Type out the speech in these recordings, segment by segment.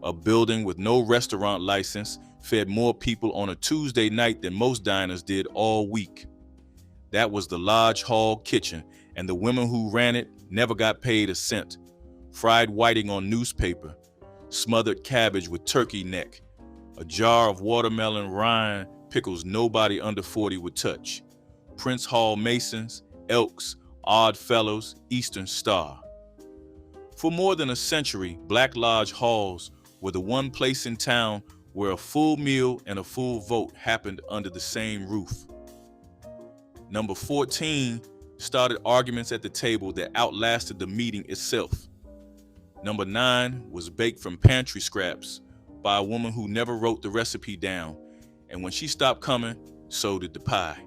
A building with no restaurant license fed more people on a Tuesday night than most diners did all week. That was the Lodge Hall kitchen, and the women who ran it never got paid a cent. Fried whiting on newspaper, smothered cabbage with turkey neck, a jar of watermelon rind pickles nobody under 40 would touch. Prince Hall Masons, Elks, Odd Fellows, Eastern Star. For more than a century, Black Lodge halls were the one place in town where a full meal and a full vote happened under the same roof. Number 14 started arguments at the table that outlasted the meeting itself. Number 9 was baked from pantry scraps by a woman who never wrote the recipe down, and when she stopped coming, so did the pie.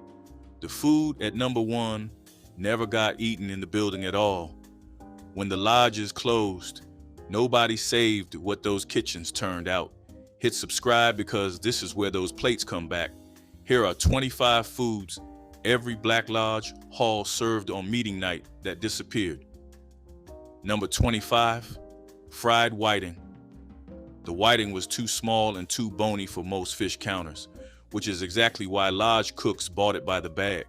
The food at number 1 never got eaten in the building at all. When the lodges closed, nobody saved what those kitchens turned out. Hit subscribe because this is where those plates come back. Here are 25 foods every Black Lodge hall served on meeting night that disappeared. Number 25, fried whiting. The whiting was too small and too bony for most fish counters, which is exactly why lodge cooks bought it by the bag.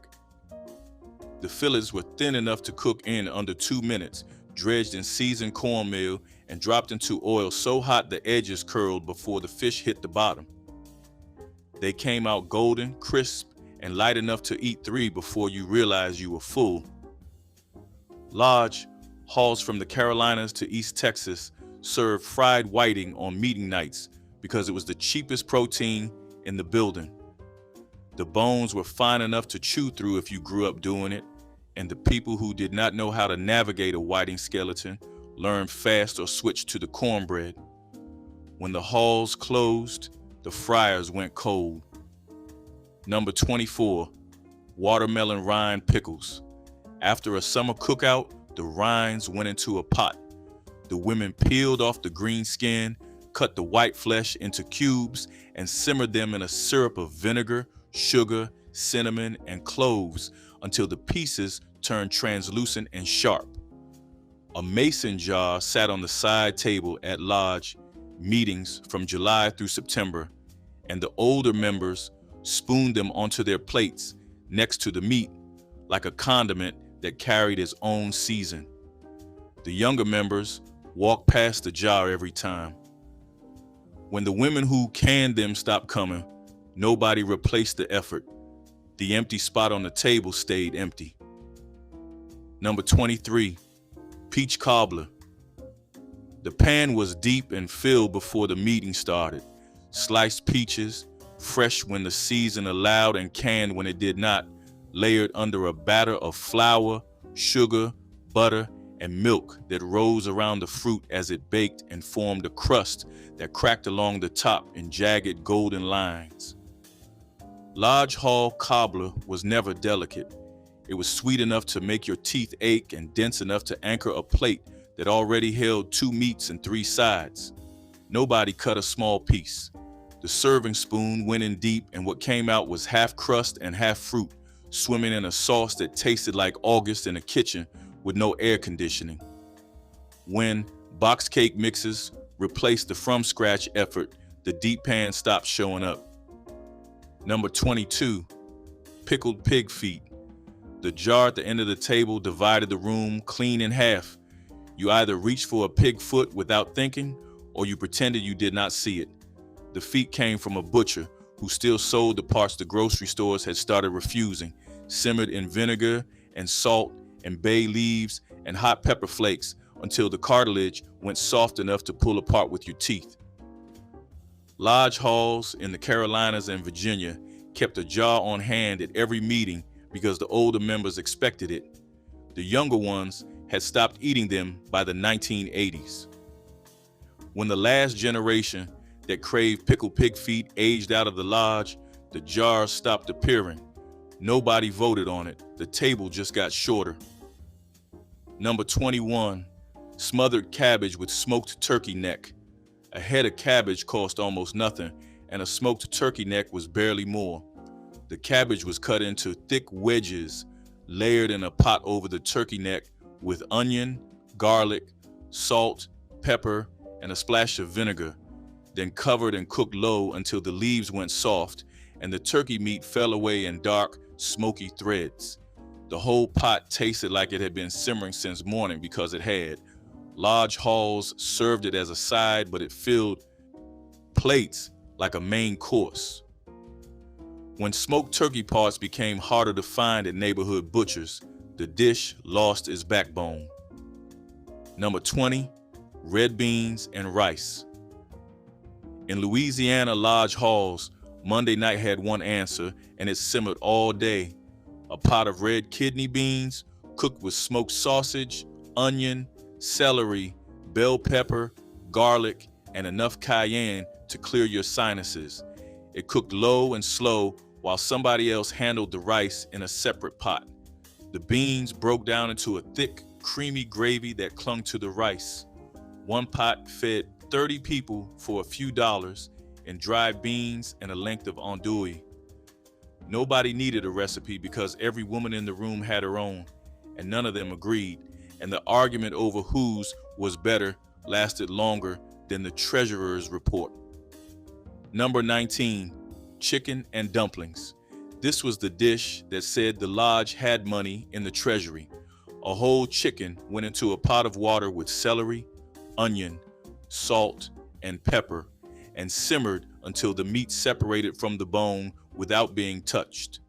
The fillets were thin enough to cook in under 2 minutes, dredged in seasoned cornmeal and dropped into oil so hot the edges curled before the fish hit the bottom. They came out golden, crisp, and light enough to eat 3 before you realized you were full. Lodge halls from the Carolinas to East Texas served fried whiting on meeting nights because it was the cheapest protein in the building. The bones were fine enough to chew through if you grew up doing it, and the people who did not know how to navigate a whiting skeleton learned fast or switched to the cornbread. When the halls closed, the fryers went cold. Number 24, watermelon rind pickles. After a summer cookout, the rinds went into a pot. The women peeled off the green skin, cut the white flesh into cubes, and simmered them in a syrup of vinegar, sugar, cinnamon, and cloves until the pieces turned translucent and sharp. A mason jar sat on the side table at lodge meetings from July through September, and the older members spooned them onto their plates next to the meat like a condiment that carried its own season. The younger members walked past the jar every time. When the women who canned them stopped coming, nobody replaced the effort. The empty spot on the table stayed empty. Number 23, peach cobbler. The pan was deep and filled before the meeting started. Sliced peaches, fresh when the season allowed and canned when it did not, layered under a batter of flour, sugar, butter, and milk that rose around the fruit as it baked and formed a crust that cracked along the top in jagged golden lines. Lodge Hall cobbler was never delicate. It was sweet enough to make your teeth ache and dense enough to anchor a plate that already held 2 meats and 3 sides. Nobody cut a small piece. The serving spoon went in deep, and what came out was half crust and half fruit, swimming in a sauce that tasted like August in a kitchen with no air conditioning. When box cake mixes replaced the from-scratch effort, the deep pan stopped showing up. Number 22, pickled pig feet. The jar at the end of the table divided the room clean in half. You either reached for a pig foot without thinking, or you pretended you did not see it. The feet came from a butcher who still sold the parts the grocery stores had started refusing, simmered in vinegar and salt and bay leaves and hot pepper flakes until the cartilage went soft enough to pull apart with your teeth. Lodge halls in the Carolinas and Virginia kept a jar on hand at every meeting because the older members expected it. The younger ones had stopped eating them by the 1980s. When the last generation that craved pickled pig feet aged out of the lodge, the jars stopped appearing. Nobody voted on it. The table just got shorter. Number 21, smothered cabbage with smoked turkey neck. A head of cabbage cost almost nothing, and a smoked turkey neck was barely more. The cabbage was cut into thick wedges, layered in a pot over the turkey neck with onion, garlic, salt, pepper, and a splash of vinegar. then covered and cooked low until the leaves went soft and the turkey meat fell away in dark, smoky threads. The whole pot tasted like it had been simmering since morning because it had. Large halls served it as a side, but it filled plates like a main course. When smoked turkey parts became harder to find at neighborhood butchers, the dish lost its backbone. Number 20, red beans and rice. In Louisiana lodge halls, Monday night had one answer, and it simmered all day. A pot of red kidney beans cooked with smoked sausage, onion, celery, bell pepper, garlic, and enough cayenne to clear your sinuses. It cooked low and slow while somebody else handled the rice in a separate pot. The beans broke down into a thick, creamy gravy that clung to the rice. One pot fed 30 people for a few dollars in dried beans and a length of andouille. Nobody needed a recipe because every woman in the room had her own, and none of them agreed, and the argument over whose was better lasted longer than the treasurer's report. Number 19, chicken and dumplings. This was the dish that said the lodge had money in the treasury. A whole chicken went into a pot of water with celery, onion, salt, and pepper, and simmered until the meat separated from the bone without being touched.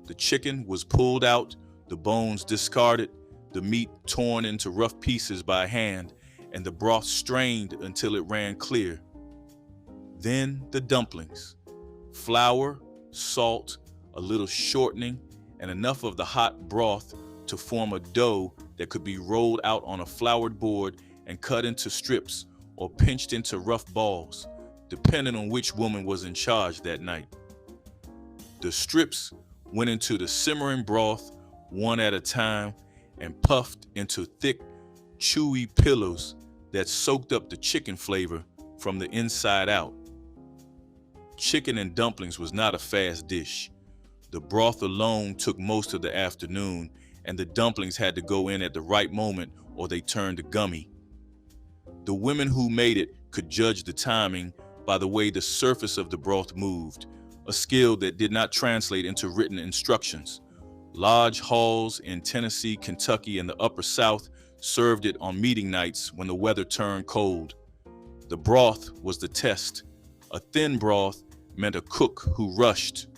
The chicken was pulled out, the bones discarded, the meat torn into rough pieces by hand, and the broth strained until it ran clear. Then the dumplings. Flour, salt, a little shortening, and enough of the hot broth to form a dough that could be rolled out on a floured board and cut into strips or pinched into rough balls, depending on which woman was in charge that night. The strips went into the simmering broth one at a time and puffed into thick, chewy pillows that soaked up the chicken flavor from the inside out. Chicken and dumplings was not a fast dish. The broth alone took most of the afternoon, and the dumplings had to go in at the right moment or they turned gummy. The women who made it could judge the timing by the way the surface of the broth moved, a skill that did not translate into written instructions. Lodge halls in Tennessee, Kentucky, and the Upper South served it on meeting nights when the weather turned cold. The broth was the test. A thin broth meant a cook who rushed.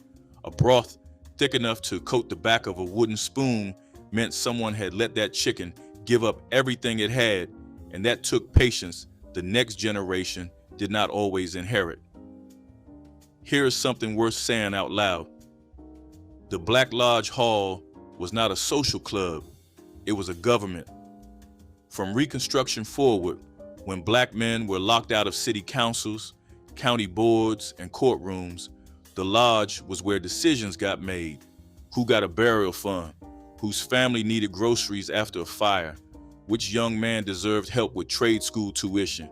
A broth thick enough to coat the back of a wooden spoon meant someone had let that chicken give up everything it had, and that took patience the next generation did not always inherit. Here is something worth saying out loud. The Black Lodge Hall was not a social club, it was a government. From Reconstruction forward, when black men were locked out of city councils, county boards, and courtrooms, the lodge was where decisions got made. Who got a burial fund? Whose family needed groceries after a fire? Which young man deserved help with trade school tuition?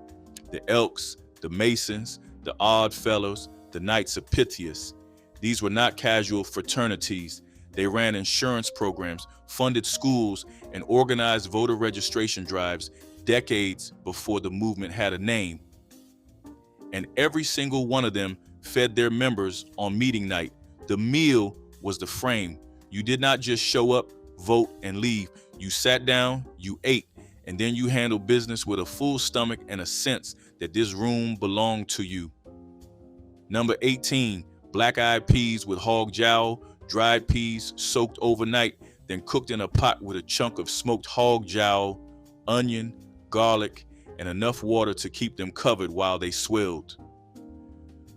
The Elks, the Masons, the Odd Fellows, the Knights of Pythias. These were not casual fraternities. They ran insurance programs, funded schools, and organized voter registration drives decades before the movement had a name. And every single one of them fed their members on meeting night. The meal was the frame. You did not just show up, vote, and leave. You sat down, you ate, and then you handled business with a full stomach and a sense that this room belonged to you. Number 18, black-eyed peas with hog jowl, dried peas soaked overnight, then cooked in a pot with a chunk of smoked hog jowl, onion, garlic, and enough water to keep them covered while they swelled.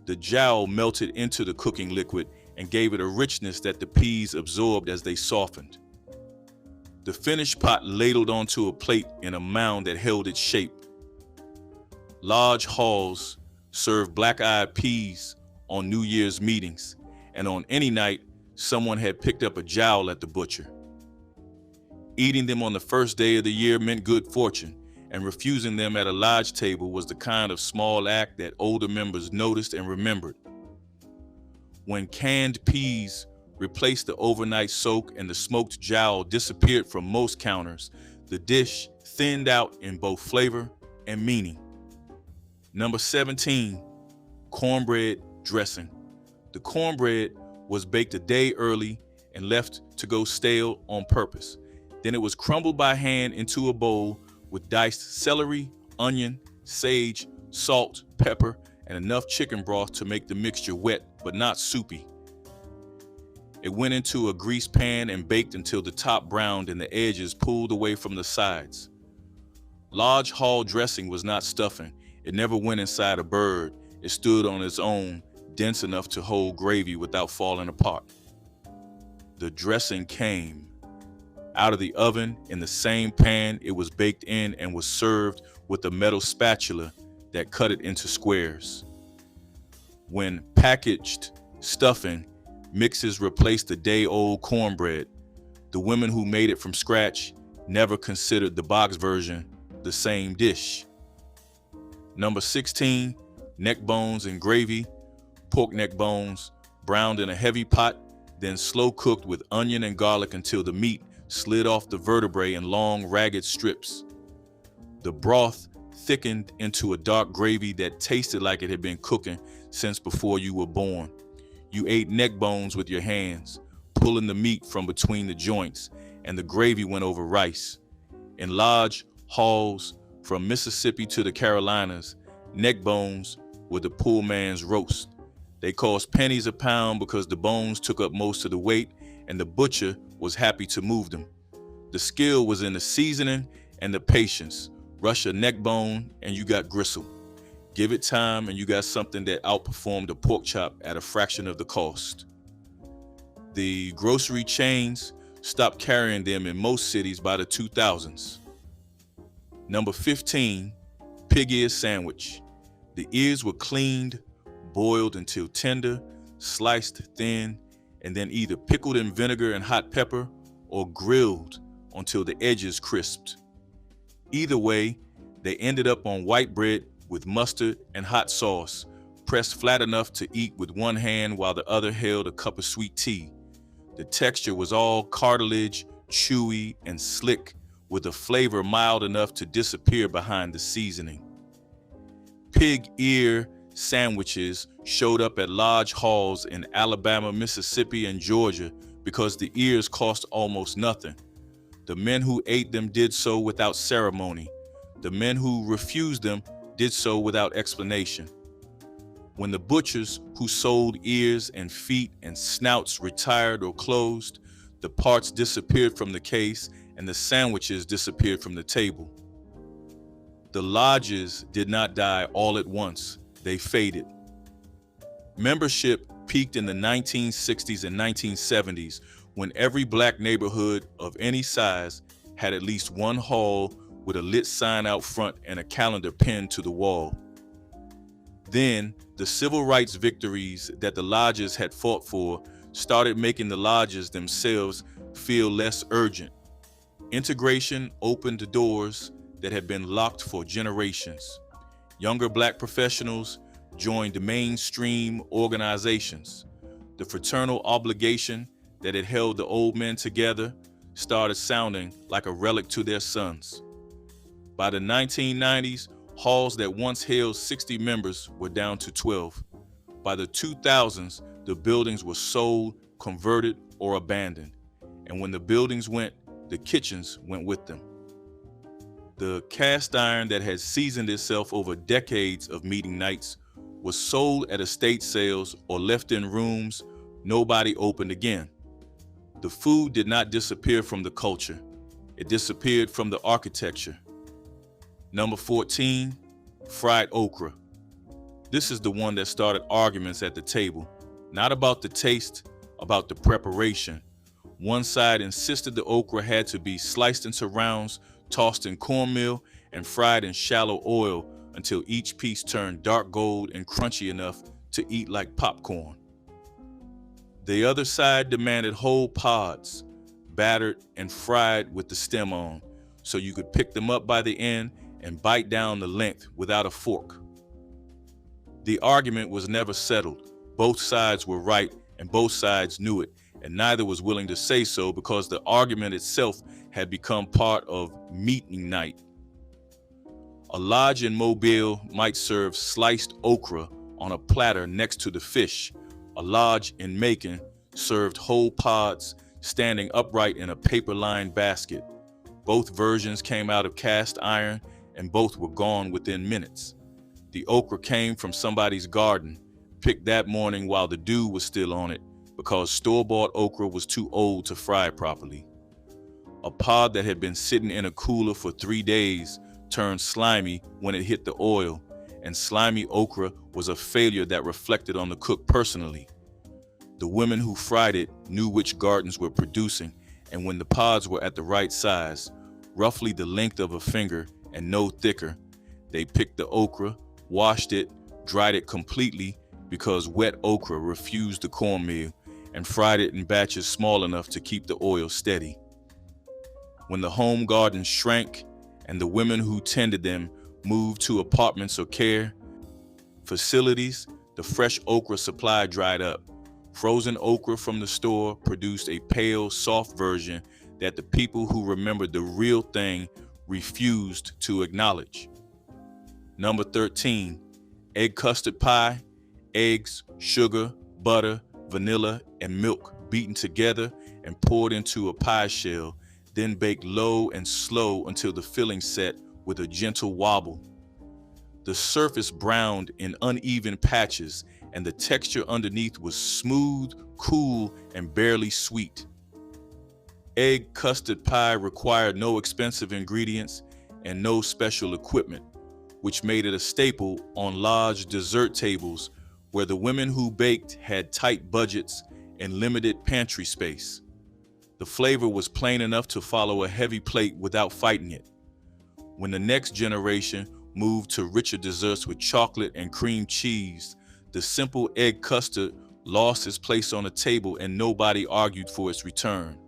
The jowl melted into the cooking liquid and gave it a richness that the peas absorbed as they softened. The finished pot ladled onto a plate in a mound that held its shape. Lodge halls served black-eyed peas on New Year's meetings, and on any night, someone had picked up a jowl at the butcher. Eating them on the first day of the year meant good fortune, and refusing them at a lodge table was the kind of small act that older members noticed and remembered. When canned peas replaced the overnight soak and the smoked jowl disappeared from most counters, the dish thinned out in both flavor and meaning. Number 17, cornbread dressing. The cornbread was baked a day early and left to go stale on purpose. Then it was crumbled by hand into a bowl with diced celery, onion, sage, salt, pepper, and enough chicken broth to make the mixture wet but not soupy. It went into a greased pan and baked until the top browned and the edges pulled away from the sides. Lodge Hall dressing was not stuffing. It never went inside a bird. It stood on its own, dense enough to hold gravy without falling apart. The dressing came out of the oven in the same pan it was baked in and was served with a metal spatula that cut it into squares. When packaged stuffing mixes replaced the day-old cornbread, the women who made it from scratch never considered the box version the same dish. Number 16, neck bones and gravy. Pork neck bones, browned in a heavy pot, then slow cooked with onion and garlic until the meat slid off the vertebrae in long, ragged strips. The broth thickened into a dark gravy that tasted like it had been cooking since before you were born. You ate neck bones with your hands, pulling the meat from between the joints, and the gravy went over rice. In lodge halls from Mississippi to the Carolinas, neck bones were the poor man's roast. They cost pennies a pound because the bones took up most of the weight, and the butcher was happy to move them. The skill was in the seasoning and the patience. Rush a neck bone and you got gristle. Give it time and you got something that outperformed a pork chop at a fraction of the cost. The grocery chains stopped carrying them in most cities by the 2000s. Number 15, pig ear sandwich. The ears were cleaned, boiled until tender, sliced thin, and then either pickled in vinegar and hot pepper or grilled until the edges crisped. Either way, they ended up on white bread with mustard and hot sauce, pressed flat enough to eat with one hand while the other held a cup of sweet tea. The texture was all cartilage, chewy, and slick, with a flavor mild enough to disappear behind the seasoning. Pig ear sandwiches showed up at lodge halls in Alabama, Mississippi, and Georgia because the ears cost almost nothing. The men who ate them did so without ceremony. The men who refused them did so without explanation. When the butchers who sold ears and feet and snouts retired or closed, the parts disappeared from the case and the sandwiches disappeared from the table. The lodges did not die all at once. They faded. Membership peaked in the 1960s and 1970s when every black neighborhood of any size had at least one hall with a lit sign out front and a calendar pinned to the wall. Then, the civil rights victories that the lodges had fought for started making the lodges themselves feel less urgent. Integration opened the doors that had been locked for generations. Younger black professionals joined mainstream organizations. The fraternal obligation that had held the old men together started sounding like a relic to their sons. By the 1990s, halls that once held 60 members were down to 12. By the 2000s, the buildings were sold, converted, or abandoned. And when the buildings went, the kitchens went with them. The cast iron that had seasoned itself over decades of meeting nights was sold at estate sales or left in rooms nobody opened again. The food did not disappear from the culture. It disappeared from the architecture. Number 14, fried okra. This is the one that started arguments at the table, not about the taste, about the preparation. One side insisted the okra had to be sliced into rounds, tossed in cornmeal, and fried in shallow oil until each piece turned dark gold and crunchy enough to eat like popcorn. The other side demanded whole pods, battered and fried with the stem on, so you could pick them up by the end and bite down the length without a fork. The argument was never settled. Both sides were right and both sides knew it, and neither was willing to say so because the argument itself had become part of meeting night. A lodge in Mobile might serve sliced okra on a platter next to the fish. A lodge in Macon served whole pods standing upright in a paper-lined basket. Both versions came out of cast iron, and both were gone within minutes. The okra came from somebody's garden, picked that morning while the dew was still on it, because store-bought okra was too old to fry properly. A pod that had been sitting in a cooler for 3 days turned slimy when it hit the oil, and slimy okra was a failure that reflected on the cook personally. The women who fried it knew which gardens were producing, and when the pods were at the right size, roughly the length of a finger and no thicker, they picked the okra, washed it, dried it completely because wet okra refused the cornmeal, and fried it in batches small enough to keep the oil steady. When the home gardens shrank and the women who tended them moved to apartments or care facilities, the fresh okra supply dried up. Frozen okra from the store produced a pale, soft version that the people who remembered the real thing refused to acknowledge. Number 13, egg custard pie, eggs, sugar, butter, vanilla, and milk beaten together and poured into a pie shell, then baked low and slow until the filling set with a gentle wobble. The surface browned in uneven patches, and the texture underneath was smooth, cool, and barely sweet. Egg custard pie required no expensive ingredients and no special equipment, which made it a staple on large dessert tables where the women who baked had tight budgets and limited pantry space. The flavor was plain enough to follow a heavy plate without fighting it. When the next generation moved to richer desserts with chocolate and cream cheese, the simple egg custard lost its place on the table and nobody argued for its return.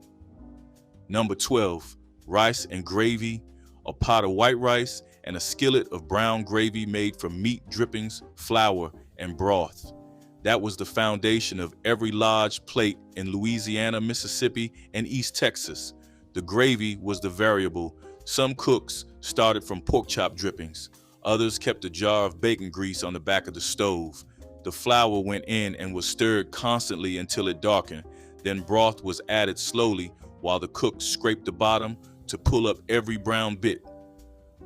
Number 12, rice and gravy, a pot of white rice, and a skillet of brown gravy made from meat drippings, flour, and broth. That was the foundation of every large plate in Louisiana, Mississippi, and East Texas. The gravy was the variable. Some cooks started from pork chop drippings. Others kept a jar of bacon grease on the back of the stove. The flour went in and was stirred constantly until it darkened. Then broth was added slowly while the cook scraped the bottom to pull up every brown bit.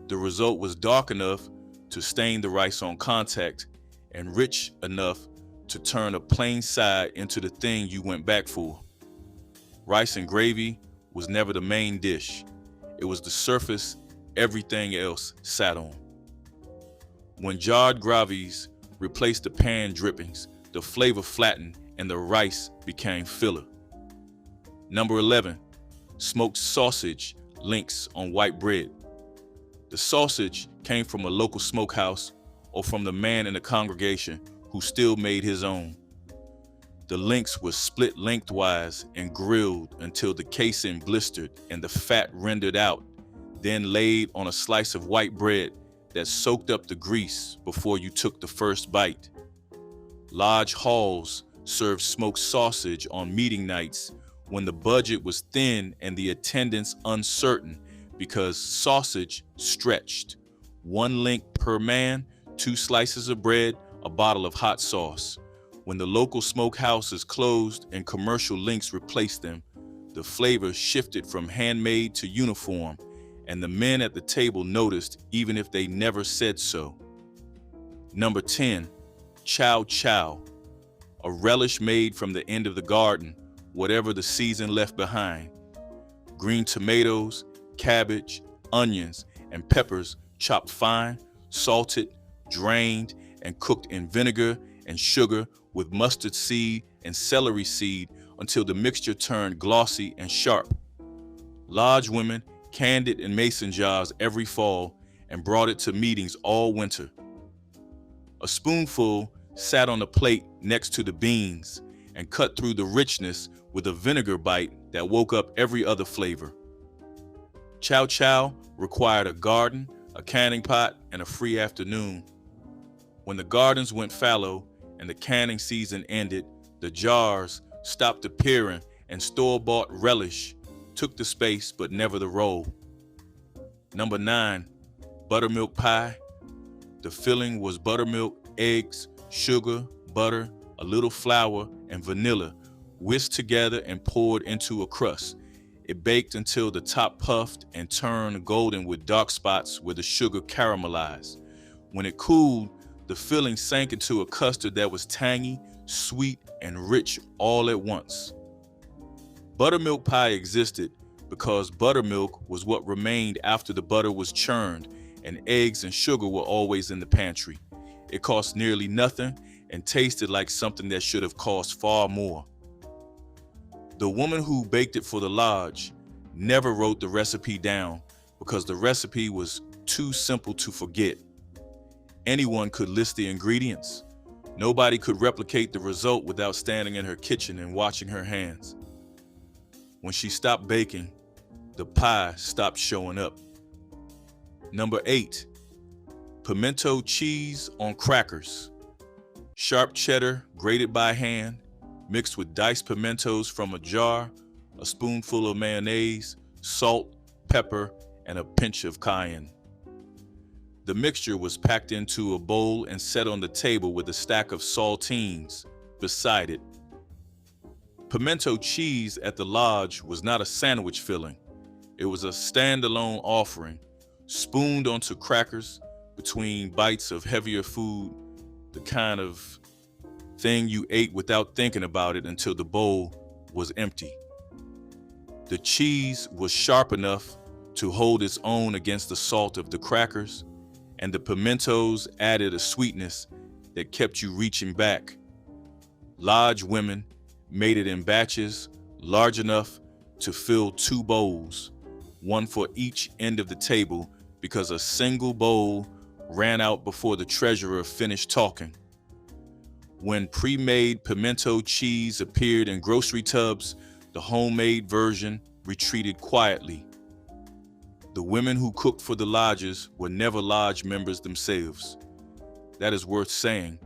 The result was dark enough to stain the rice on contact and rich enough to turn a plain side into the thing you went back for. Rice and gravy was never the main dish. It was the surface everything else sat on. When jarred gravies replaced the pan drippings, the flavor flattened and the rice became filler. Number 11, smoked sausage links on white bread. The sausage came from a local smokehouse or from the man in the congregation who still made his own. The links were split lengthwise and grilled until the casing blistered and the fat rendered out, then laid on a slice of white bread that soaked up the grease before you took the first bite. Large halls served smoked sausage on meeting nights when the budget was thin and the attendance uncertain because sausage stretched. 1 link per man, 2 slices of bread, a bottle of hot sauce. When the local smokehouses closed and commercial links replaced them, the flavor shifted from handmade to uniform, and the men at the table noticed even if they never said so. Number 10, chow chow, a relish made from the end of the garden, whatever the season left behind. Green tomatoes, cabbage, onions, and peppers chopped fine, salted, drained, and cooked in vinegar and sugar with mustard seed and celery seed until the mixture turned glossy and sharp. Large women canned it in mason jars every fall and brought it to meetings all winter. A spoonful sat on the plate next to the beans and cut through the richness with a vinegar bite that woke up every other flavor. Chow chow required a garden, a canning pot, and a free afternoon. When the gardens went fallow and the canning season ended, the jars stopped appearing and store-bought relish took the space but never the role. Number 9, buttermilk pie. The filling was buttermilk, eggs, sugar, butter, a little flour, and vanilla, whisked together and poured into a crust. It baked until the top puffed and turned golden with dark spots where the sugar caramelized. When it cooled, the filling sank into a custard that was tangy, sweet, and rich all at once. Buttermilk pie existed because buttermilk was what remained after the butter was churned, and eggs and sugar were always in the pantry. It cost nearly nothing and tasted like something that should have cost far more. The woman who baked it for the lodge never wrote the recipe down because the recipe was too simple to forget. Anyone could list the ingredients. Nobody could replicate the result without standing in her kitchen and watching her hands. When she stopped baking, the pie stopped showing up. Number 8, pimento cheese on crackers. Sharp cheddar grated by hand, mixed with diced pimentos from a jar, a spoonful of mayonnaise, salt, pepper, and a pinch of cayenne. The mixture was packed into a bowl and set on the table with a stack of saltines beside it. Pimento cheese at the lodge was not a sandwich filling. It was a standalone offering, spooned onto crackers between bites of heavier food, the kind of thing you ate without thinking about it until the bowl was empty. The cheese was sharp enough to hold its own against the salt of the crackers, and the pimentos added a sweetness that kept you reaching back. Lodge women made it in batches large enough to fill 2 bowls, one for each end of the table, because a single bowl ran out before the treasurer finished talking. When pre-made pimento cheese appeared in grocery tubs, the homemade version retreated quietly. The women who cooked for the lodges were never lodge members themselves. That is worth saying.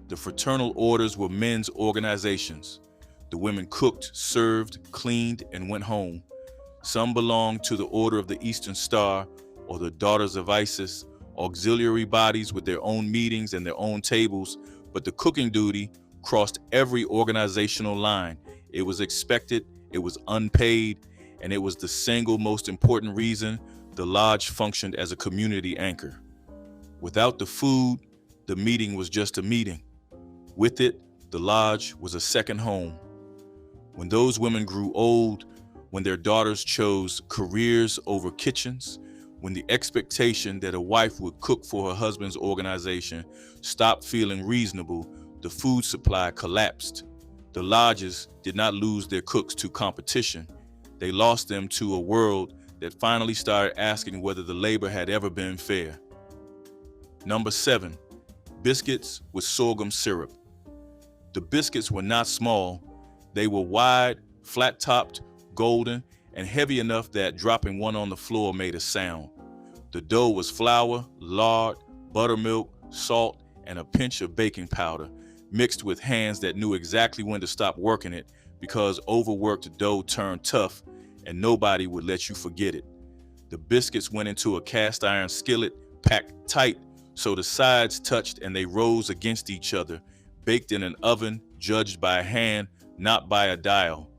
The fraternal orders were men's organizations. The women cooked, served, cleaned, and went home. Some belonged to the Order of the Eastern Star or the Daughters of Isis, auxiliary bodies with their own meetings and their own tables, but the cooking duty crossed every organizational line. It was expected, it was unpaid, and it was the single most important reason the lodge functioned as a community anchor. Without the food, the meeting was just a meeting. With it, the lodge was a second home. When those women grew old, when their daughters chose careers over kitchens, when the expectation that a wife would cook for her husband's organization stopped feeling reasonable, the food supply collapsed. The lodges did not lose their cooks to competition. They lost them to a world that finally started asking whether the labor had ever been fair. Number 7, biscuits with sorghum syrup. The biscuits were not small. They were wide, flat-topped, golden, and heavy enough that dropping one on the floor made a sound. The dough was flour, lard, buttermilk, salt, and a pinch of baking powder, mixed with hands that knew exactly when to stop working it because overworked dough turned tough and nobody would let you forget it. The biscuits went into a cast iron skillet packed tight so the sides touched and they rose against each other, baked in an oven judged by hand, not by a dial.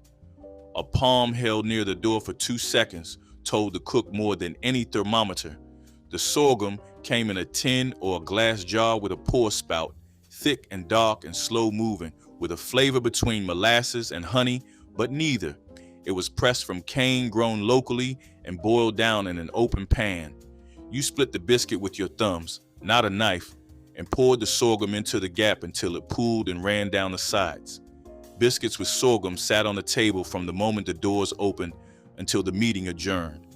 A palm held near the door for 2 seconds told the cook more than any thermometer. The sorghum came in a tin or a glass jar with a pour spout, thick and dark and slow moving, with a flavor between molasses and honey, but neither. It was pressed from cane grown locally and boiled down in an open pan. You split the biscuit with your thumbs, not a knife, and poured the sorghum into the gap until it pooled and ran down the sides. Biscuits with sorghum sat on the table from the moment the doors opened until the meeting adjourned.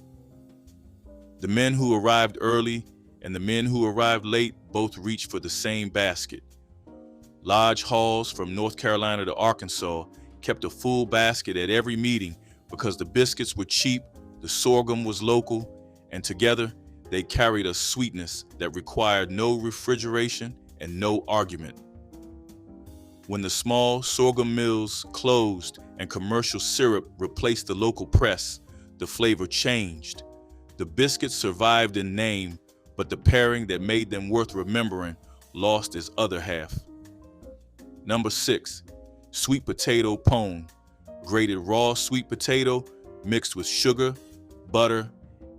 The men who arrived early and the men who arrived late both reached for the same basket. Lodge halls from North Carolina to Arkansas kept a full basket at every meeting because the biscuits were cheap, the sorghum was local, and together they carried a sweetness that required no refrigeration and no argument. When the small sorghum mills closed and commercial syrup replaced the local press, the flavor changed. The biscuits survived in name, but the pairing that made them worth remembering lost its other half. Number 6, sweet potato pone. Grated raw sweet potato mixed with sugar, butter,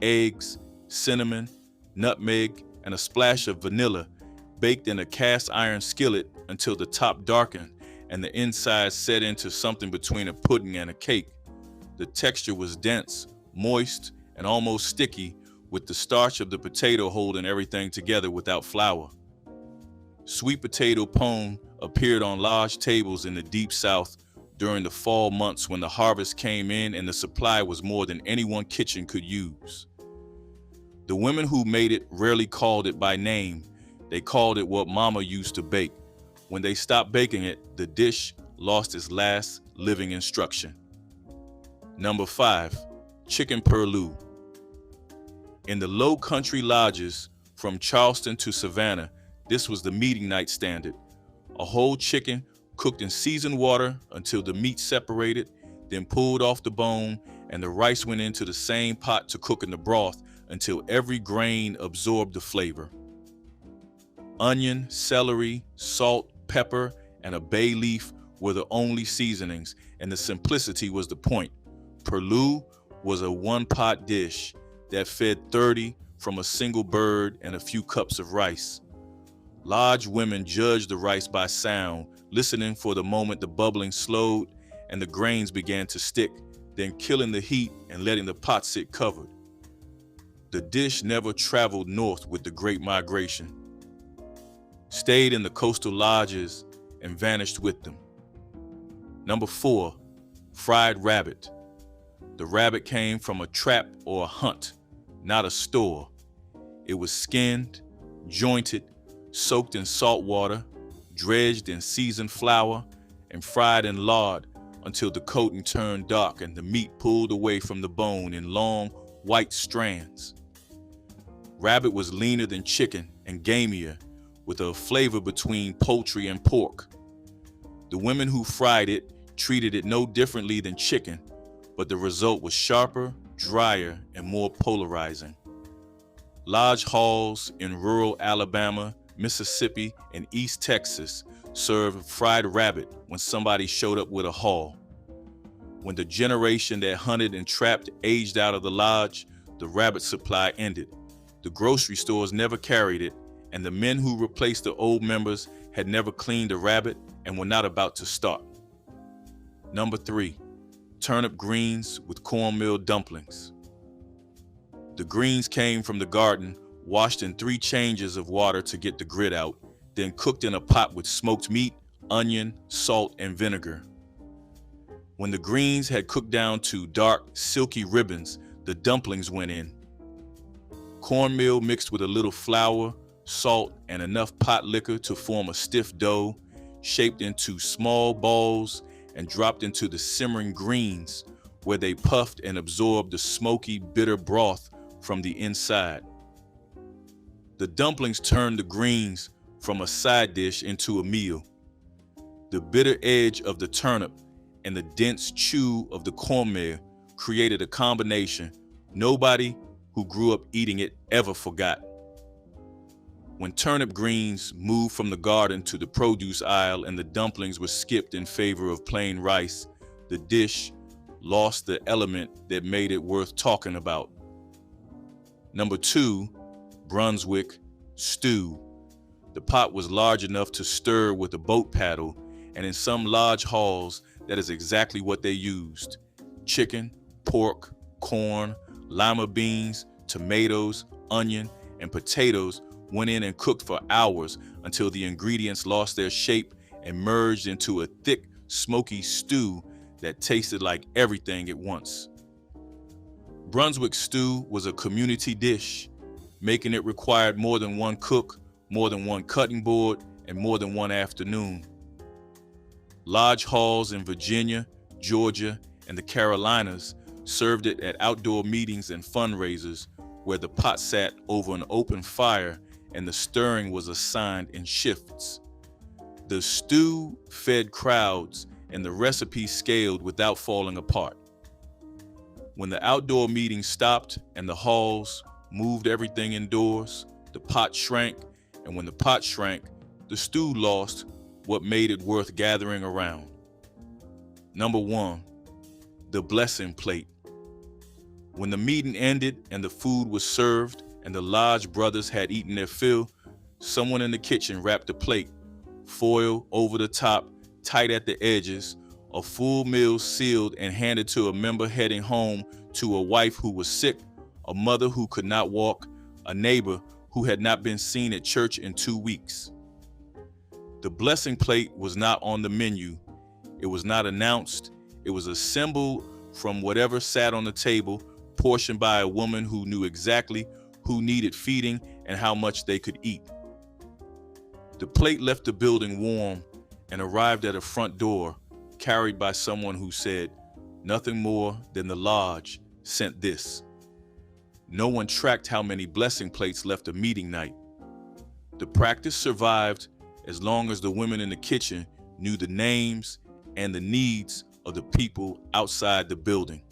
eggs, cinnamon, nutmeg, and a splash of vanilla, baked in a cast iron skillet until the top darkened and the inside set into something between a pudding and a cake. The texture was dense, moist, and almost sticky, with the starch of the potato holding everything together without flour. Sweet potato pone appeared on large tables in the Deep South during the fall months when the harvest came in and the supply was more than any one kitchen could use. The women who made it rarely called it by name. They called it what Mama used to bake. When they stopped baking it, the dish lost its last living instruction. Number 5, chicken purloo. In the low country lodges from Charleston to Savannah, this was the meeting night standard. A whole chicken cooked in seasoned water until the meat separated, then pulled off the bone, and the rice went into the same pot to cook in the broth until every grain absorbed the flavor. Onion, celery, salt, pepper, and a bay leaf were the only seasonings, and the simplicity was the point. Purloo was a one-pot dish that fed 30 from a single bird and a few cups of rice. Lodge women judged the rice by sound, listening for the moment the bubbling slowed and the grains began to stick, then killing the heat and letting the pot sit covered. The dish never traveled north with the Great Migration, stayed in the coastal lodges and vanished with them. Number 4, fried rabbit. The rabbit came from a trap or a hunt, not a store. It was skinned, jointed, soaked in salt water, dredged in seasoned flour, and fried in lard until the coating turned dark and the meat pulled away from the bone in long, white strands. Rabbit was leaner than chicken and gamier, with a flavor between poultry and pork. The women who fried it treated it no differently than chicken, but the result was sharper, drier, and more polarizing. Lodge halls in rural Alabama, Mississippi, and East Texas served fried rabbit when somebody showed up with a haul. When the generation that hunted and trapped aged out of the lodge, the rabbit supply ended. The grocery stores never carried it, and the men who replaced the old members had never cleaned a rabbit and were not about to start. Number 3, turnip greens with cornmeal dumplings. The greens came from the garden, washed in 3 changes of water to get the grit out, then cooked in a pot with smoked meat, onion, salt, and vinegar. When the greens had cooked down to dark, silky ribbons, the dumplings went in. Cornmeal mixed with a little flour, salt, and enough potlikker to form a stiff dough, shaped into small balls and dropped into the simmering greens, where they puffed and absorbed the smoky, bitter broth from the inside. The dumplings turned the greens from a side dish into a meal. The bitter edge of the turnip and the dense chew of the cornmeal created a combination nobody who grew up eating it ever forgot. When turnip greens moved from the garden to the produce aisle and the dumplings were skipped in favor of plain rice, the dish lost the element that made it worth talking about. Number 2, Brunswick stew. The pot was large enough to stir with a boat paddle, and in some lodge halls, that is exactly what they used. Chicken, pork, corn, lima beans, tomatoes, onion, and potatoes went in and cooked for hours until the ingredients lost their shape and merged into a thick, smoky stew that tasted like everything at once. Brunswick stew was a community dish. Making it required more than one cook, more than one cutting board, and more than one afternoon. Lodge halls in Virginia, Georgia, and the Carolinas served it at outdoor meetings and fundraisers where the pot sat over an open fire and the stirring was assigned in shifts. The stew fed crowds and the recipe scaled without falling apart. When the outdoor meetings stopped and the halls moved everything indoors, the pot shrank, and when the pot shrank, the stew lost what made it worth gathering around. Number 1, the blessing plate. When the meeting ended and the food was served and the Lodge brothers had eaten their fill, someone in the kitchen wrapped a plate, foil over the top, tight at the edges, a full meal sealed and handed to a member heading home, to a wife who was sick, a mother who could not walk, a neighbor who had not been seen at church in 2 weeks. The blessing plate was not on the menu. It was not announced. It was a symbol from whatever sat on the table, portioned by a woman who knew exactly who needed feeding and how much they could eat. The plate left the building warm and arrived at a front door, carried by someone who said, "Nothing more than the Lodge sent this." No one tracked how many blessing plates left a meeting night. The practice survived as long as the women in the kitchen knew the names and the needs of the people outside the building.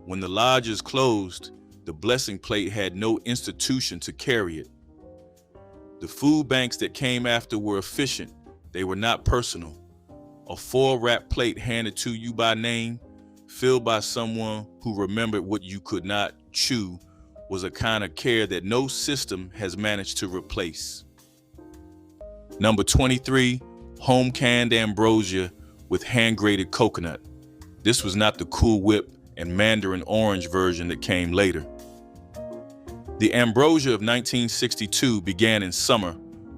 When the lodges closed, the blessing plate had no institution to carry it. The food banks that came after were efficient. They were not personal. A foil-wrapped plate handed to you by name, filled by someone who remembered what you could not chew, was a kind of care that no system has managed to replace. Number 23, home canned ambrosia with hand-grated coconut. This was not the Cool Whip and Mandarin orange version that came later. The ambrosia of 1962 began in summer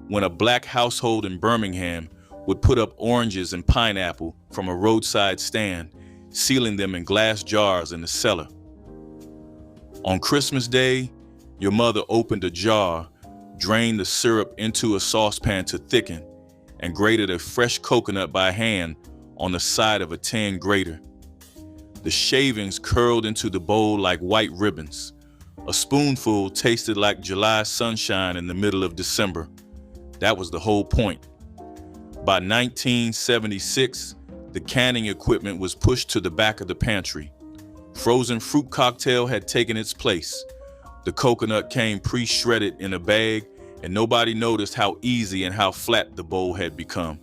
when a black household in Birmingham would put up oranges and pineapple from a roadside stand, sealing them in glass jars in the cellar. On Christmas Day, your mother opened a jar, drained the syrup into a saucepan to thicken, and grated a fresh coconut by hand on the side of a tin grater. The shavings curled into the bowl like white ribbons. A spoonful tasted like July sunshine in the middle of December. That was the whole point. By 1976, the canning equipment was pushed to the back of the pantry. Frozen fruit cocktail had taken its place. The coconut came pre-shredded in a bag, and nobody noticed how easy and how flat the bowl had become.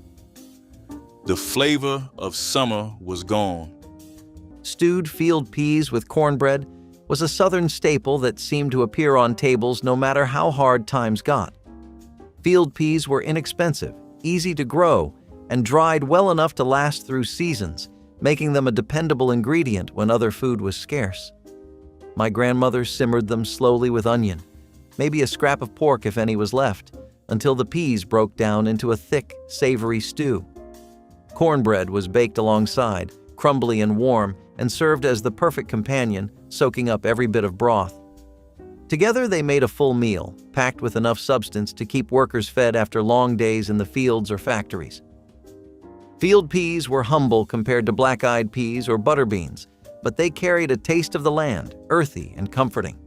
The flavor of summer was gone. Stewed field peas with cornbread was a Southern staple that seemed to appear on tables no matter how hard times got. Field peas were inexpensive, easy to grow, and dried well enough to last through seasons, making them a dependable ingredient when other food was scarce. My grandmother simmered them slowly with onion, maybe a scrap of pork if any was left, until the peas broke down into a thick, savory stew. Cornbread was baked alongside, crumbly and warm, and served as the perfect companion, soaking up every bit of broth. Together they made a full meal, packed with enough substance to keep workers fed after long days in the fields or factories. Field peas were humble compared to black-eyed peas or butter beans, but they carried a taste of the land, earthy and comforting.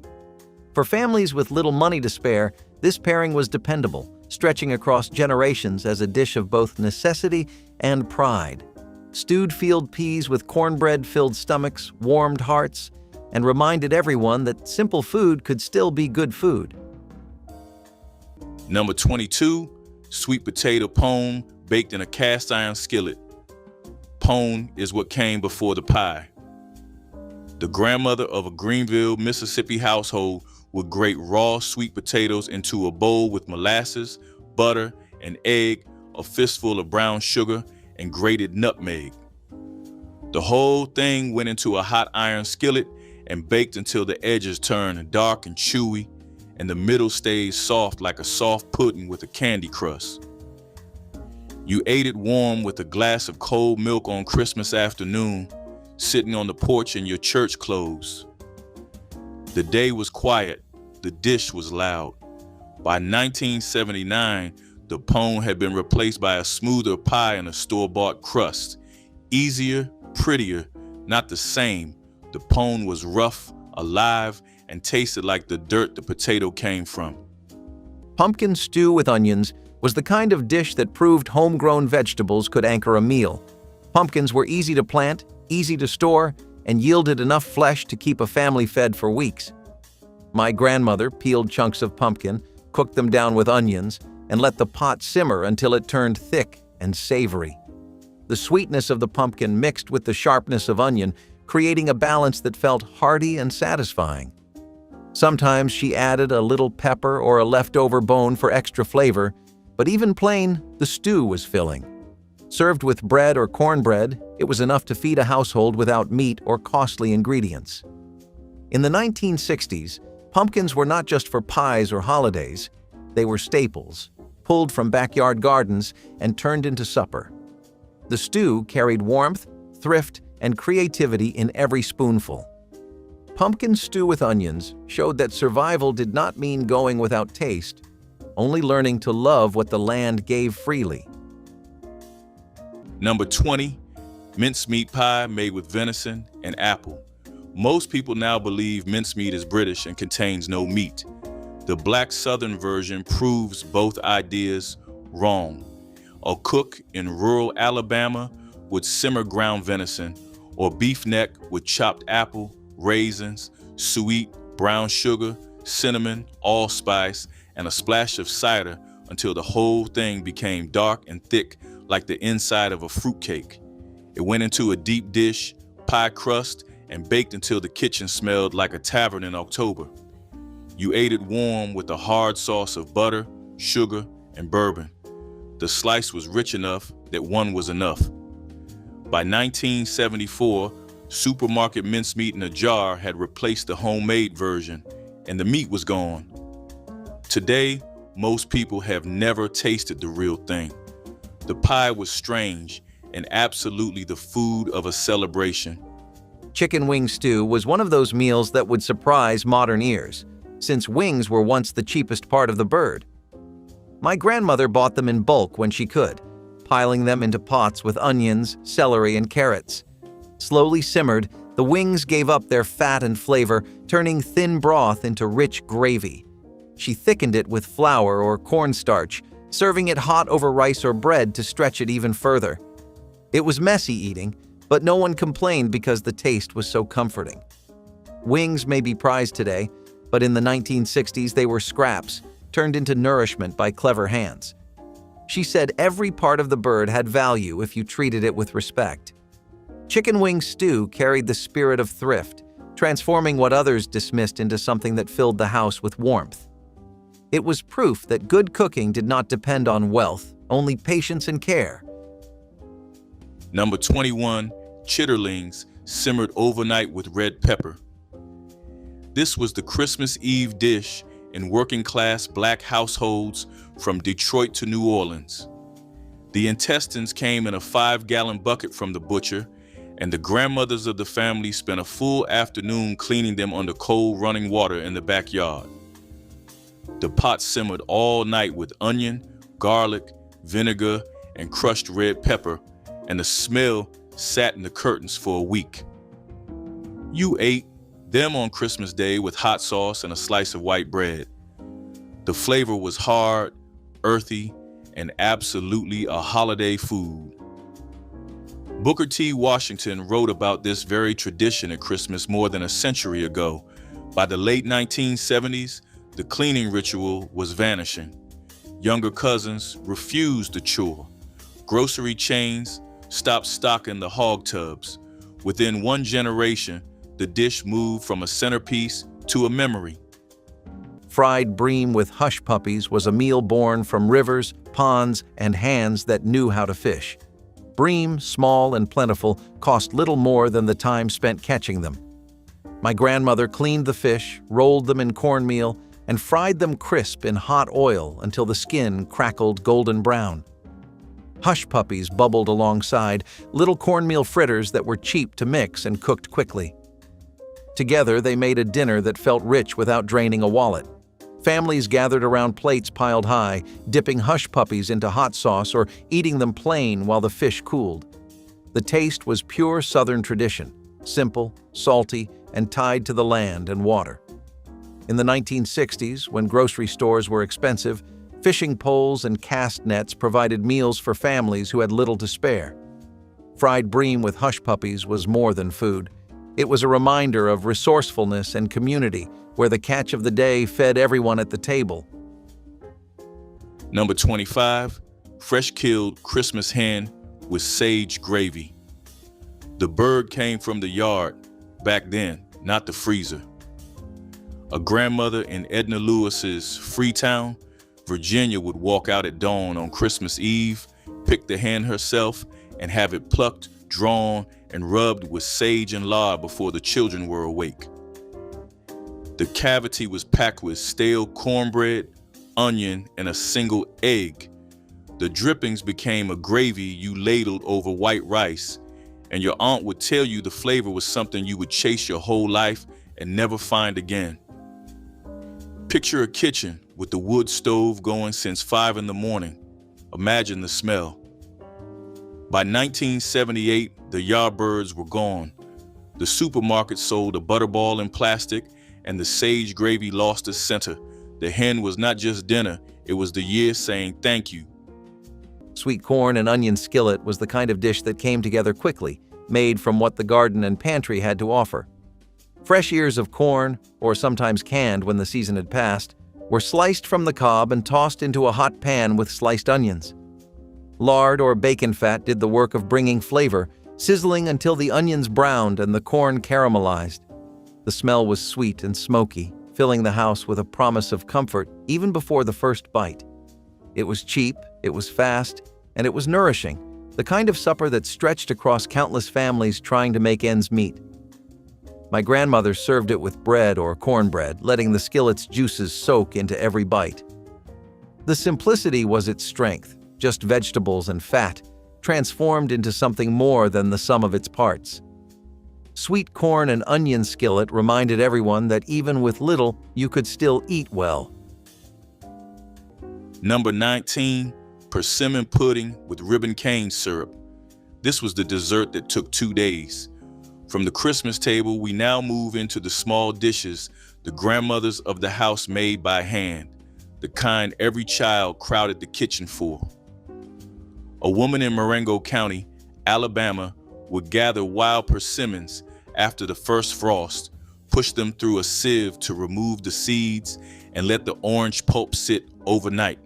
For families with little money to spare, this pairing was dependable, stretching across generations as a dish of both necessity and pride. Stewed field peas with cornbread filled stomachs, warmed hearts, and reminded everyone that simple food could still be good food. Number 22, sweet potato pone baked in a cast iron skillet. Pone is what came before the pie. The grandmother of a Greenville, Mississippi household would grate raw sweet potatoes into a bowl with molasses, butter, an egg, a fistful of brown sugar, and grated nutmeg. The whole thing went into a hot iron skillet and baked until the edges turned dark and chewy, and the middle stayed soft like a soft pudding with a candy crust. You ate it warm with a glass of cold milk on Christmas afternoon, sitting on the porch in your church clothes. The day was quiet, the dish was loud. By 1979, the pone had been replaced by a smoother pie and a store-bought crust. Easier, prettier, not the same. The pone was rough, alive, and tasted like the dirt the potato came from. Pumpkin stew with onions was the kind of dish that proved homegrown vegetables could anchor a meal. Pumpkins were easy to plant, easy to store, and yielded enough flesh to keep a family fed for weeks. My grandmother peeled chunks of pumpkin, cooked them down with onions, and let the pot simmer until it turned thick, and savory. The sweetness of the pumpkin mixed with the sharpness of onion, creating a balance that felt hearty and satisfying. Sometimes she added a little pepper or a leftover bone for extra flavor, but even plain, the stew was filling. Served with bread or cornbread, it was enough to feed a household without meat or costly ingredients. In the 1960s, pumpkins were not just for pies or holidays, they were staples, pulled from backyard gardens and turned into supper. The stew carried warmth, thrift, and creativity in every spoonful. Pumpkin stew with onions showed that survival did not mean going without taste, only learning to love what the land gave freely. Number 20, mincemeat pie made with venison and apple. Most people now believe mincemeat is British and contains no meat. The Black Southern version proves both ideas wrong. A cook in rural Alabama would simmer ground venison or beef neck with chopped apple, raisins, sweet, brown sugar, cinnamon, allspice, and a splash of cider until the whole thing became dark and thick like the inside of a fruitcake. It went into a deep dish, pie crust, and baked until the kitchen smelled like a tavern in October. You ate it warm with a hard sauce of butter, sugar, and bourbon. The slice was rich enough that one was enough. By 1974, supermarket mincemeat in a jar had replaced the homemade version, and the meat was gone. Today, most people have never tasted the real thing. The pie was strange and absolutely the food of a celebration. Chicken wing stew was one of those meals that would surprise modern ears, since wings were once the cheapest part of the bird. My grandmother bought them in bulk when she could, piling them into pots with onions, celery, and carrots. Slowly simmered, the wings gave up their fat and flavor, turning thin broth into rich gravy. She thickened it with flour or cornstarch, serving it hot over rice or bread to stretch it even further. It was messy eating, but no one complained because the taste was so comforting. Wings may be prized today, but in the 1960s they were scraps, turned into nourishment by clever hands. She said every part of the bird had value if you treated it with respect. Chicken wing stew carried the spirit of thrift, transforming what others dismissed into something that filled the house with warmth. It was proof that good cooking did not depend on wealth, only patience and care. Number 21, chitterlings simmered overnight with red pepper. This was the Christmas Eve dish in working-class Black households from Detroit to New Orleans. The intestines came in a 5-gallon bucket from the butcher, and the grandmothers of the family spent a full afternoon cleaning them under cold running water in the backyard. The pot simmered all night with onion, garlic, vinegar, and crushed red pepper, and the smell sat in the curtains for a week. You ate them on Christmas Day with hot sauce and a slice of white bread. The flavor was hard, earthy, and absolutely a holiday food. Booker T. Washington wrote about this very tradition at Christmas more than a century ago. By the late 1970s, the cleaning ritual was vanishing. Younger cousins refused the chore. Grocery chains stopped stocking the hog tubs. Within one generation, the dish moved from a centerpiece to a memory. Fried bream with hush puppies was a meal born from rivers, ponds, and hands that knew how to fish. Bream, small and plentiful, cost little more than the time spent catching them. My grandmother cleaned the fish, rolled them in cornmeal, and fried them crisp in hot oil until the skin crackled golden brown. Hush puppies bubbled alongside, little cornmeal fritters that were cheap to mix and cooked quickly. Together, they made a dinner that felt rich without draining a wallet. Families gathered around plates piled high, dipping hush puppies into hot sauce or eating them plain while the fish cooled. The taste was pure Southern tradition, simple, salty, and tied to the land and water. In the 1960s, when grocery stores were expensive, fishing poles and cast nets provided meals for families who had little to spare. Fried bream with hush puppies was more than food. It was a reminder of resourcefulness and community, where the catch of the day fed everyone at the table. Number 25, fresh-killed Christmas hen with sage gravy. The bird came from the yard back then, not the freezer. A grandmother in Edna Lewis's Freetown, Virginia would walk out at dawn on Christmas Eve, pick the hen herself, and have it plucked, drawn, and rubbed with sage and lard before the children were awake. The cavity was packed with stale cornbread, onion, and a single egg. The drippings became a gravy you ladled over white rice, and your aunt would tell you the flavor was something you would chase your whole life and never find again. Picture a kitchen with the wood stove going since 5 in the morning. Imagine the smell. By 1978, the Yardbirds were gone. The supermarket sold a butterball in plastic, and the sage gravy lost its center. The hen was not just dinner, it was the year saying thank you. Sweet corn and onion skillet was the kind of dish that came together quickly, made from what the garden and pantry had to offer. Fresh ears of corn, or sometimes canned when the season had passed, were sliced from the cob and tossed into a hot pan with sliced onions. Lard or bacon fat did the work of bringing flavor, sizzling until the onions browned and the corn caramelized. The smell was sweet and smoky, filling the house with a promise of comfort even before the first bite. It was cheap, it was fast, and it was nourishing, the kind of supper that stretched across countless families trying to make ends meet. My grandmother served it with bread or cornbread, letting the skillet's juices soak into every bite. The simplicity was its strength, just vegetables and fat, transformed into something more than the sum of its parts. Sweet corn and onion skillet reminded everyone that even with little, you could still eat well. Number 19, persimmon pudding with ribbon cane syrup. This was the dessert that took 2 days. From the Christmas table, we now move into the small dishes the grandmothers of the house made by hand, the kind every child crowded the kitchen for. A woman in Marengo County, Alabama, would gather wild persimmons after the first frost, push them through a sieve to remove the seeds, and let the orange pulp sit overnight.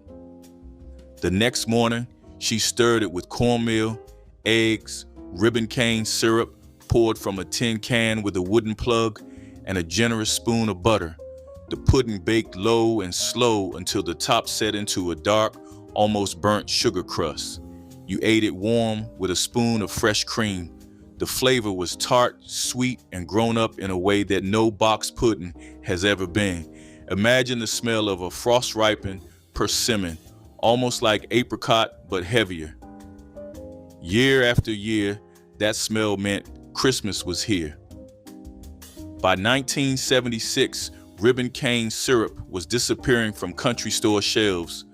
The next morning, she stirred it with cornmeal, eggs, ribbon cane syrup poured from a tin can with a wooden plug, and a generous spoon of butter. The pudding baked low and slow until the top set into a dark, almost burnt sugar crust. You ate it warm with a spoon of fresh cream. The flavor was tart, sweet, and grown up in a way that no box pudding has ever been. Imagine the smell of a frost-ripened persimmon, almost like apricot but heavier. Year after year, that smell meant Christmas was here. By 1976, ribbon cane syrup was disappearing from country store shelves.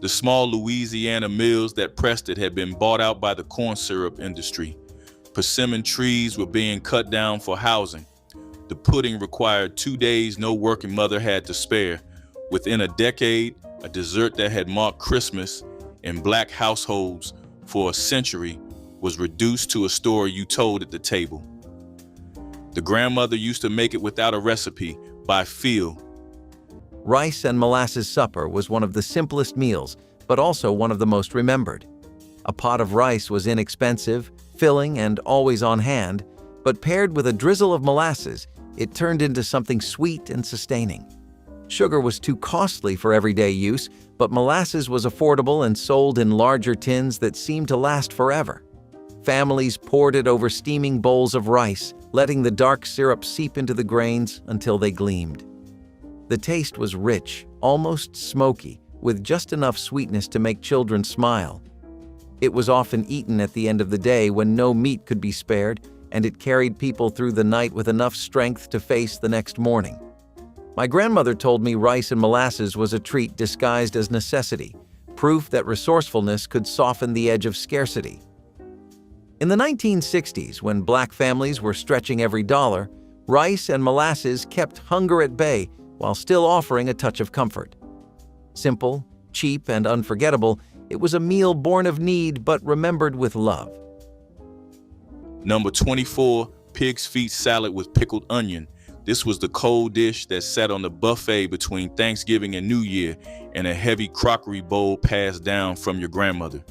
The small Louisiana mills that pressed it had been bought out by the corn syrup industry. Persimmon trees were being cut down for housing. The pudding required 2 days no working mother had to spare. Within a decade, a dessert that had marked Christmas in Black households for a century was reduced to a story you told at the table. The grandmother used to make it without a recipe, by feel. Rice and molasses supper was one of the simplest meals, but also one of the most remembered. A pot of rice was inexpensive, filling, and always on hand, but paired with a drizzle of molasses, it turned into something sweet and sustaining. Sugar was too costly for everyday use, but molasses was affordable and sold in larger tins that seemed to last forever. Families poured it over steaming bowls of rice, letting the dark syrup seep into the grains until they gleamed. The taste was rich, almost smoky, with just enough sweetness to make children smile. It was often eaten at the end of the day when no meat could be spared, and it carried people through the night with enough strength to face the next morning. My grandmother told me rice and molasses was a treat disguised as necessity, proof that resourcefulness could soften the edge of scarcity. In the 1960s, when Black families were stretching every dollar, rice and molasses kept hunger at bay while still offering a touch of comfort. Simple, cheap, and unforgettable, it was a meal born of need but remembered with love. Number 24, pig's feet salad with pickled onion. This was the cold dish that sat on the buffet between Thanksgiving and New Year in a heavy crockery bowl passed down from your grandmother.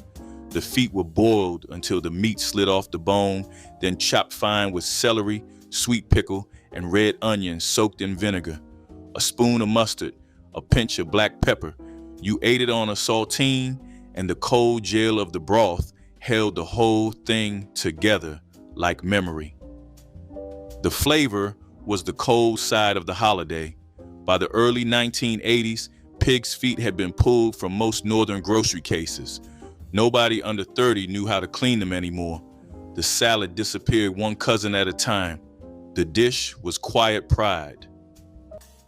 The feet were boiled until the meat slid off the bone, then chopped fine with celery, sweet pickle, and red onions soaked in vinegar. A spoon of mustard, a pinch of black pepper. You ate it on a saltine, and the cold gel of the broth held the whole thing together like memory. The flavor was the cold side of the holiday. By the early 1980s, pig's feet had been pulled from most northern grocery cases. Nobody under 30 knew how to clean them anymore. The salad disappeared one cousin at a time. The dish was quiet pride.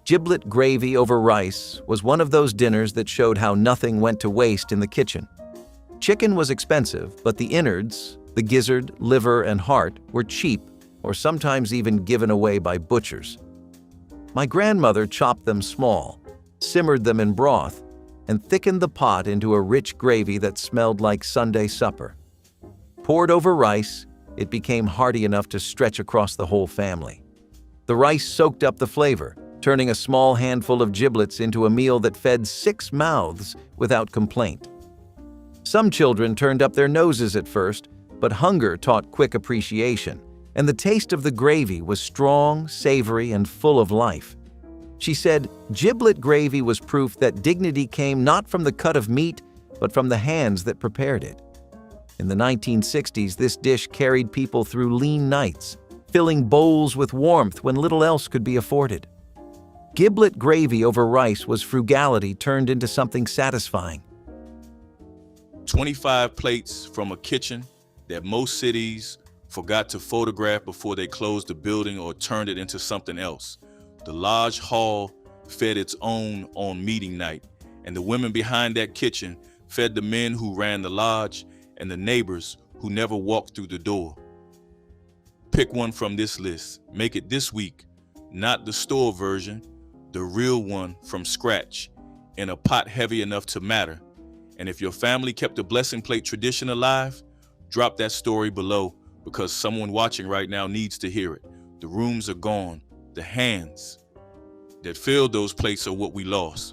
Giblet gravy over rice was one of those dinners that showed how nothing went to waste in the kitchen. Chicken was expensive, but the innards, the gizzard, liver, and heart, were cheap or sometimes even given away by butchers. My grandmother chopped them small, simmered them in broth, and thickened the pot into a rich gravy that smelled like Sunday supper. Poured over rice, it became hearty enough to stretch across the whole family. The rice soaked up the flavor, turning a small handful of giblets into a meal that fed 6 mouths without complaint. Some children turned up their noses at first, but hunger taught quick appreciation, and the taste of the gravy was strong, savory, and full of life. She said giblet gravy was proof that dignity came not from the cut of meat, but from the hands that prepared it. In the 1960s, this dish carried people through lean nights, filling bowls with warmth when little else could be afforded. Giblet gravy over rice was frugality turned into something satisfying. 25 plates from a kitchen that most cities forgot to photograph before they closed the building or turned it into something else. The large hall fed its own on meeting night, and the women behind that kitchen fed the men who ran the lodge and the neighbors who never walked through the door. Pick one from this list. Make it this week, not the store version, the real one from scratch, in a pot heavy enough to matter. And if your family kept the blessing plate tradition alive, drop that story below, because someone watching right now needs to hear it. The rooms are gone. The hands that filled those plates are what we lost.